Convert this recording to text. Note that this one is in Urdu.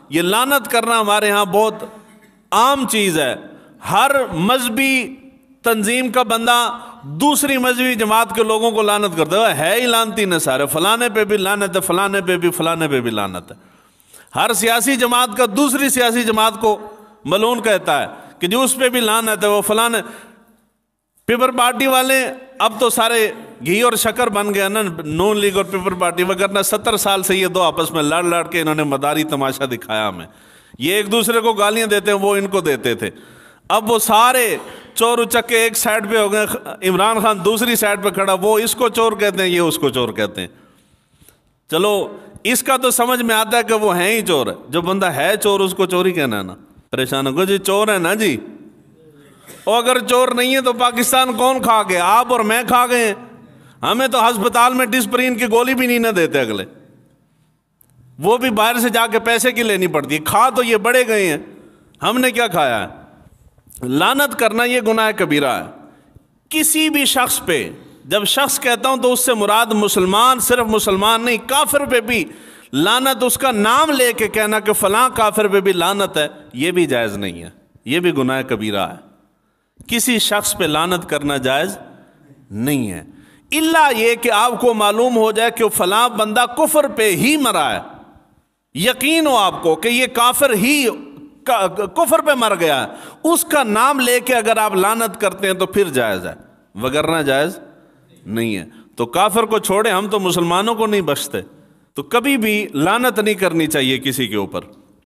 یہ لعنت کرنا ہمارے ہاں بہت عام چیز ہے. ہر مذہبی تنظیم کا بندہ دوسری مذہبی جماعت کے لوگوں کو لعنت کرتا ہے ہی لعنتی نے سارے، فلانے پہ بھی لعنت ہے، فلانے پہ بھی، فلانے پہ بھی لعنت ہے. ہر سیاسی جماعت کا دوسری سیاسی جماعت کو ملعون کہتا ہے کہ جو اس پہ بھی لعنت ہے، وہ فلانے. پیپل پارٹی والے اب تو سارے گھی اور شکر بن گیا نا، نون لیگ اور پیپل پارٹی، وغیرہ 70 سال سے یہ دو آپس میں لڑ کے انہوں نے مداری تماشا دکھایا ہمیں. یہ ایک دوسرے کو گالیاں دیتے ہیں، وہ ان کو دیتے تھے. اب وہ سارے چور اچکے ایک سائڈ پہ ہو گئے، عمران خان دوسری سائڈ پہ کھڑا، وہ اس کو چور کہتے ہیں، یہ اس کو چور کہتے ہیں. چلو اس کا تو سمجھ میں آتا ہے کہ وہ ہیں ہی چور. جو بندہ ہے چور اس کو چور ہی کہنا ہے نا. پریشان ہو جی چور ہے نا جی، اور اگر چور نہیں ہے تو پاکستان کون کھا گیا؟ آپ اور میں کھا گئے ہیں. ہمیں تو ہسپتال میں ڈسپرین کی گولی بھی نہیں نہ دیتے اگلے، وہ بھی باہر سے جا کے پیسے کی لینی پڑتی ہے. کھا تو یہ بڑے گئے ہیں، ہم نے کیا کھایا ہے؟ لعنت کرنا یہ گناہ کبیرہ ہے کسی بھی شخص پہ. جب شخص کہتا ہوں تو اس سے مراد مسلمان، صرف مسلمان نہیں، کافر پہ بھی لعنت، اس کا نام لے کے کہنا کہ فلاں کافر پہ بھی لعنت ہے، یہ بھی جائز نہیں ہے، یہ بھی گناہ کبیرہ ہے. کسی شخص پہ لعنت کرنا جائز نہیں ہے، الا یہ کہ آپ کو معلوم ہو جائے کہ فلاں بندہ کفر پہ ہی مرا ہے، یقین ہو آپ کو کہ یہ کافر ہی کفر پہ مر گیا ہے، اس کا نام لے کے اگر آپ لعنت کرتے ہیں تو پھر جائز ہے، وگرنہ جائز نہیں ہے. تو کافر کو چھوڑے، ہم تو مسلمانوں کو نہیں بخشتے. تو کبھی بھی لعنت نہیں کرنی چاہیے کسی کے اوپر.